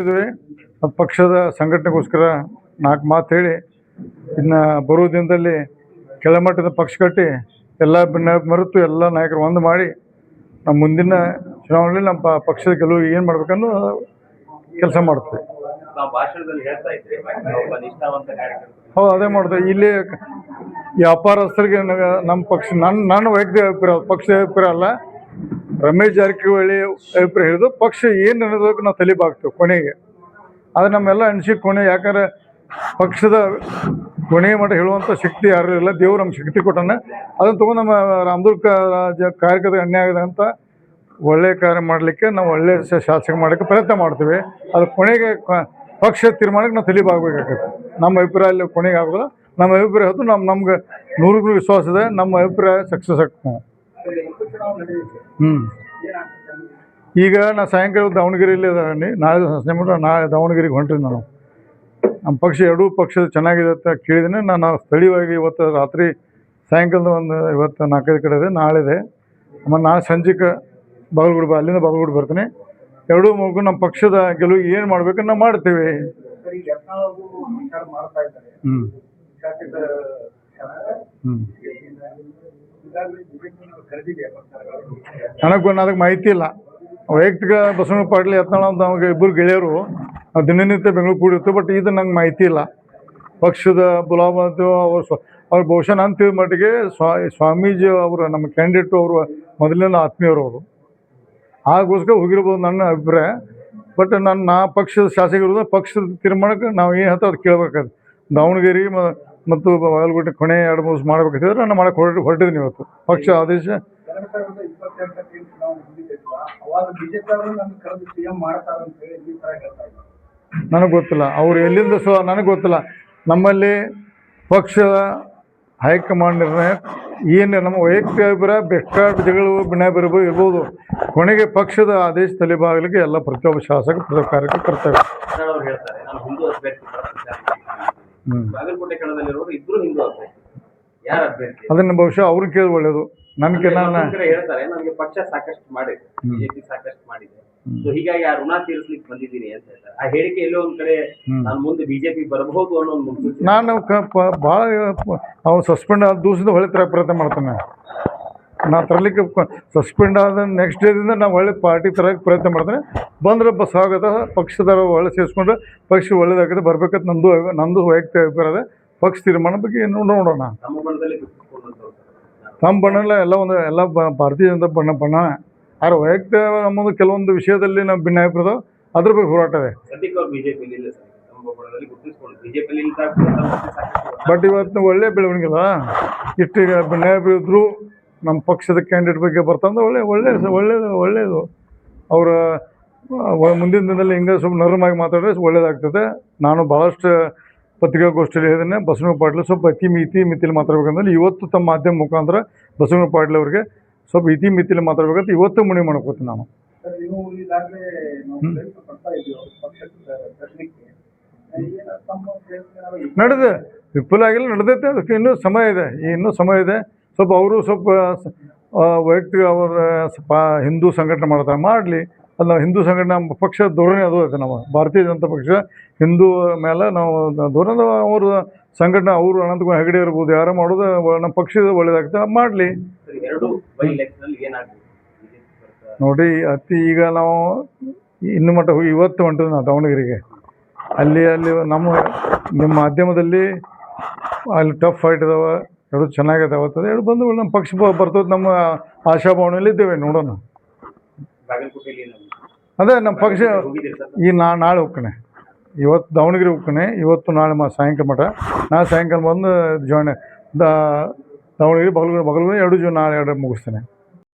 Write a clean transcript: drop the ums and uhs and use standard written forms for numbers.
ಇದ್ವಿ ಪಕ್ಷದ ಸಂಘಟನೆಗೋಸ್ಕರ 4 ಮಾತು ಹೇಳಿ ಇನ್ನು ಬರುವ ದಿನದಲ್ಲಿ ಕೆಳಮಟ್ಟದ ಪಕ್ಷ ಕಟ್ಟಿ ಎಲ್ಲ ಮರೆತು ಎಲ್ಲ ನಾಯಕರು ಒಂದು ಮಾಡಿ ನಮ್ಮ ಮುಂದಿನ ಚುನಾವಣೆಯಲ್ಲಿ ನಮ್ಮ ಪಕ್ಷದ ಗೆಲುವು ಏನು ಮಾಡ್ಬೇಕನ್ನೋ ಕೆಲಸ ಮಾಡ್ತೀವಿ. ಹೌದು, ಅದೇ ಮಾಡ್ತೀವಿ. ಇಲ್ಲಿ ವ್ಯಾಪಾರಸ್ಥರಿಗೆ ನಮ್ಮ ಪಕ್ಷ ನನ್ನ ವೈಯಕ್ತಿಕ ಅಭಿಪ್ರಾಯ, ಪಕ್ಷದ ಅಭಿಪ್ರಾಯ ಅಲ್ಲ, ರಮೇಶ್ ಜಾರಕಿಹೊಳಿ ಅಭಿಪ್ರಾಯ ಹೇಳಿದ್ರು ಪಕ್ಷ ಏನು ಅನ್ನೋದಕ್ಕೆ ನಾವು ತಲೆಬಾಗ್ತೇವೆ ಕೊನೆಗೆ. ಅದು ನಮ್ಮೆಲ್ಲ ಅನಿಸಿಕೆ ಕೊನೆ. ಯಾಕಂದರೆ ಪಕ್ಷದ ಕೊನೆಯ ಮಟ್ಟ ಹೇಳುವಂಥ ಶಕ್ತಿ ಯಾರು ಇಲ್ಲ, ದೇವರು ನಮ್ಗೆ ಶಕ್ತಿ ಕೊಟ್ಟಾನೆ. ಅದನ್ನು ತೊಗೊಂಡು ನಮ್ಮ ರಾಮದುರ್ಗ ಕಾರ್ಯಕರ್ತರ ಅನ್ಯಾಯ ಆಗಿದೆ ಅಂತ ಒಳ್ಳೆಯ ಕಾರ್ಯ ಮಾಡಲಿಕ್ಕೆ ನಾವು ಒಳ್ಳೆಯ ಶಾಸಕ ಮಾಡೋಕ್ಕೆ ಪ್ರಯತ್ನ ಮಾಡ್ತೀವಿ. ಅದು ಕೊನೆಗೆ ಪಕ್ಷ ತೀರ್ಮಾನಕ್ಕೆ ನಾವು ತಲೆಬಾಗಬೇಕಾಗತ್ತೆ. ನಮ್ಮ ಅಭಿಪ್ರಾಯ ಅಲ್ಲಿ ಕೊನೆಗೆ ಆಗೋದಿಲ್ಲ. ನಮ್ಮ ಅಭಿಪ್ರಾಯ ಹೊತ್ತು ನಮ್ಗೆ 100% ವಿಶ್ವಾಸ ಇದೆ. ನಮ್ಮ ಅಭಿಪ್ರಾಯ ಸಕ್ಸಸ್ ಆಗ್ತದೆ. ಈಗ ನಾ ಸಾಯಂಕಾಲ ದಾವಣಗೆರೆಯಲ್ಲಿ ಇದ್ದೀನಿ. ನಾಳೆ ಸಂಜೆ ಮಟ್ಟ ನಾಳೆ ದಾವಣಗೆರೆಗೆ ಹೊಂಟಿದ್ದೀನಿ ನಾನು. ನಮ್ಮ ಪಕ್ಷ ಎರಡೂ ಪಕ್ಷದ ಚೆನ್ನಾಗಿದೆ ಅಂತ ಕೇಳಿದ್ದೀನಿ. ನಾನು ಸ್ಥಳೀಯವಾಗಿ ಇವತ್ತು ರಾತ್ರಿ ಸಾಯಂಕಾಲದ ಇವತ್ತು 4-5 ಕಡೆ ಇದೆ, ನಾಳೆ ಇದೆ. ಆಮೇಲೆ ನಾಳೆ ಸಂಜೆಗೆ ಬಾಗಲಕೋಟೆ ಅಲ್ಲಿಂದ ಬಾಗಲಕೋಟೆ ಬರ್ತೀನಿ. ಎರಡೂ ಮೂಲಕ ನಮ್ಮ ಪಕ್ಷದ ಗೆಲುವು ಏನು ಮಾಡ್ಬೇಕು ನಾವು ಮಾಡ್ತೀವಿ. ಅದಕ್ಕೆ ಮಾಹಿತಿ ಇಲ್ಲ. ವೈಯಕ್ತಿಕ ಬಸವಣ್ಣ ಪಾಟೀಲ್ ಯತ್ನಾಳ್ ಅಂತ ನಮಗೆ ಇಬ್ಬರು ಗೆಳೆಯರು, ನಾವು ದಿನನಿತ್ಯ ಬೆಂಗಳೂರು ಕೂಡಿರ್ತೀವಿ. ಬಟ್ ಇದು ನಂಗೆ ಮಾಹಿತಿ ಇಲ್ಲ. ಪಕ್ಷದ ಬುಲಾವ್ ಮತ್ತು ಅವ್ರು ಬಹುಶಃ ನಾನು ತಿಳಿದ ಮಟ್ಟಿಗೆ ಸ್ವಾಮೀಜಿ ಅವರು ನಮ್ಮ ಕ್ಯಾಂಡಿಡೇಟು ಅವರು ಮೊದಲಿನ ಆತ್ಮೀಯರು ಅವರು, ಹಾಗೋಸ್ಕರ ಹೋಗಿರ್ಬೋದು ನನ್ನ ಅಭಿಪ್ರಾಯ. ಬಟ್ ನಾ ಪಕ್ಷದ ಶಾಸಕರು ಪಕ್ಷದ ತೀರ್ಮಾನಕ್ಕೆ ನಾವು ಏನು ಹೇಳ್ತಾ ಅದು ಕೇಳಬೇಕಾದ್ರೆ ದಾವಣಗೆರೆ ಮತ್ತು ಬಾಗಲಕೋಟೆ ಕೊನೆ 2-3 ಮಾಡಬೇಕಾದ್ರೆ ನಾನು ಮಾಡಕ್ಕೆ ಹೊರಟಿದ್ದೀನಿ. ಇವತ್ತು ಪಕ್ಷ ಆದೇಶ ನನಗೆ ಗೊತ್ತಿಲ್ಲ, ಅವ್ರು ಎಲ್ಲಿಂದ ನನಗೆ ಗೊತ್ತಿಲ್ಲ. ನಮ್ಮಲ್ಲಿ ಪಕ್ಷದ ಹೈಕಮಾಂಡ್ ನಿರ್ಣಯ ಏನು, ನಮ್ಮ ವೈಯಕ್ತಿಕ ಅಭಿಪ್ರಾಯ ಬೇಕಾದ ಜಗಳು ಭಿನ್ನ ಇರ್ಬೋದು. ಕೊನೆಗೆ ಪಕ್ಷದ ಆದೇಶ ತಲೆಬಾಗಲಿಕ್ಕೆ ಎಲ್ಲ ಪ್ರತಿಯೊಬ್ಬ ಶಾಸಕ ಕಾರ್ಯಕ್ಕೆ ಕರ್ತವ್ಯ. ಅದನ್ನು ಬಹುಶಃ ಅವ್ರನ್ನ ಕೇಳಿ ಒಳ್ಳೇದು. ನನಗೆ ಪಕ್ಷ ಸಾಕಷ್ಟು ಮಾಡಿದೆ, ಬಿಜೆಪಿ ಸಾಕಷ್ಟು ಮಾಡಿದೆ, ಹೀಗಾಗಿ ಆ ಋಣ ತೀರಿಸಲಿಕ್ಕೆ ಬಂದಿದ್ದೀನಿ ಅಂತ ಹೇಳ್ತಾರೆ. ಆ ಹೇಳಿಕೆ ಎಲ್ಲೋ ಒಂದ್ ಕಡೆ ನಾನು ಮುಂದೆ ಬಿಜೆಪಿ ಬರಬಹುದು ಅನ್ನೋ ಒಂದು ಮುನ್ಸೂಚನೆ. ನಾನು ಭಾಳ ಅವ್ನು ಸಸ್ಪೆಂಡ್ ಆದ ದಿವಸದಿಂದ ಹೊಳೆ ತರ ಪ್ರಯತ್ನ ಮಾಡ್ತಾನೆ. ನಾ ತರಲಿಕ್ಕೆ ಸಸ್ಪೆಂಡ್ ಆದ ನೆಕ್ಸ್ಟ್ ಡೇದಿಂದ ನಾವು ಒಳ್ಳೆ ಪಾರ್ಟಿ ತರಕ್ಕೆ ಪ್ರಯತ್ನ ಮಾಡ್ತೇನೆ. ಬಂದ್ರೆ ಸ್ವಾಗತ. ಪಕ್ಷದರ ಒಳ್ಳೆ ಸೇರಿಸ್ಕೊಂಡು ಪಕ್ಷ ಒಳ್ಳೇದಾಗಿದೆ ಬರ್ಬೇಕಂತ ನಂದು ವೈಯಕ್ತಿಕ ಅಭಿಪ್ರಾಯ ಇದೆ. ಪಕ್ಷ ತೀರ್ಮಾನ ಬಗ್ಗೆ ನೋಡೋಣ. ನಮ್ಮ ಬಣ್ಣಲ್ಲ ಎಲ್ಲ ಭಾರತೀಯ ಜನತಾ ಬಣ್ಣ. ಆದ್ರೆ ವೈಯಕ್ತಿಕ ನಮ್ಮದು ಕೆಲವೊಂದು ವಿಷಯದಲ್ಲಿ ನಮ್ಮ ಭಿನ್ನಾಭಿಪ್ರಾಯ ಅದ್ರ ಬಗ್ಗೆ ಹೋರಾಟ ಇದೆ. ಬಟ್ ಇವತ್ತು ಒಳ್ಳೆ ಬೆಳವಣಿಗೆ ಅಲ್ಲ. ಇಷ್ಟೀಗ ಭಿನ್ನಾಭಿಪ್ರಾಯ ಇದ್ದರೂ ನಮ್ಮ ಪಕ್ಷದ ಕ್ಯಾಂಡಿಡೇಟ್ ಬಗ್ಗೆ ಬರ್ತಂದ್ರೆ ಒಳ್ಳೆಯದು. ಅವರ ಮುಂದಿನ ದಿನದಲ್ಲಿ ಹಿಂಗೆ ಸ್ವಲ್ಪ ನರ್ಮಾಗಿ ಮಾತಾಡಿದ್ರೆ ಒಳ್ಳೇದಾಗ್ತದೆ. ನಾನು ಭಾಳಷ್ಟು ಪತ್ರಿಕಾಗೋಷ್ಠಿಯಲ್ಲಿ ಹೇಳಿದ್ದೇನೆ, ಬಸವಣ್ಣ ಪಾಟೀಲ್ ಸ್ವಲ್ಪ ಮಿತಿಲಿ ಮಾತಾಡ್ಬೇಕಂದ್ರೆ ಇವತ್ತು ತಮ್ಮ ಮಾಧ್ಯಮ ಮುಖಾಂತರ ಬಸವಣ್ಣ ಪಾಟೀಲ್ ಅವರಿಗೆ ಸ್ವಲ್ಪ ಮಿತಿಲಿ ಮಾತಾಡ್ಬೇಕಂತ ಇವತ್ತು ಮನವಿ ಮಾಡ್ಕೋತೀನಿ ನಾನು. ನಡೆದೆ ವಿಫಲ ಆಗಿಲ್ಲ, ನಡೆದೈತೆ. ಅದಕ್ಕೆ ಇನ್ನೂ ಸಮಯ ಇದೆ. ಸ್ವಲ್ಪ ಅವರು ಸ್ವಲ್ಪ ವೈಯಕ್ತಿಕ ಅವರ ಸ್ವಲ್ಪ ಹಿಂದೂ ಸಂಘಟನೆ ಮಾಡ್ತಾರೆ, ಮಾಡಲಿ. ಅದು ನಾವು ಹಿಂದೂ ಸಂಘಟನೆ ನಮ್ಮ ಪಕ್ಷದ ಧೋರಣೆ ಅದು ಐತೆ. ನಾವು ಭಾರತೀಯ ಜನತಾ ಪಕ್ಷ ಹಿಂದೂ ಮೇಲೆ ನಾವು ಧೋರಣೆ, ಅವರು ಸಂಘಟನೆ ಅವರು ಅನಂತಕುಮಾರ್ ಹೆಗಡೆ ಇರ್ಬೋದು, ಯಾರು ಮಾಡೋದು ನಮ್ಮ ಪಕ್ಷದ ಒಳ್ಳೇದಾಗ್ತದೆ, ಮಾಡಲಿ. ನೋಡಿ ಈಗ ನಾವು ಇನ್ನು ಮಟ್ಟ ಹೋಗಿ ಇವತ್ತು ಹೊಂಟಿದ್ವಿ ನಾವು ದಾವಣಗೆರೆಗೆ. ಅಲ್ಲಿ ನಿಮ್ಮ ಮಾಧ್ಯಮದಲ್ಲಿ ಅಲ್ಲಿ ಟಫ್ ಫೈಟ್ ಇದಾವೆ, ಎರಡು ಚೆನ್ನಾಗಿದಾವತ್ತದೆ. ಎರಡು ಬಂದು ನಮ್ಮ ಪಕ್ಷ ಬರ್ತದೆ, ನಮ್ಮ ಆಶಾಭಾವನೆಯಲ್ಲಿ ಇದ್ದೇವೆ. ನೋಡೋಣ. ಅದೇ ನಮ್ಮ ಪಕ್ಷ ಈ ನಾಳೆ ಹೋಗ್ತಾನೆ. ಇವತ್ತು ದಾವಣಗೆರೆ ಹೋಗ್ತಾನೆ, ಇವತ್ತು ನಾಳೆ ಸಾಯಂಕಾಲ ಮಟ್ಟ. ನಾಳೆ ಸಾಯಂಕಾಲ ಬಂದು ದಾವಣಗೆರೆ ಬಾಗಲಕೋಟೆ 2 ನಾಳೆ 2 ಮುಗಿಸ್ತೇನೆ.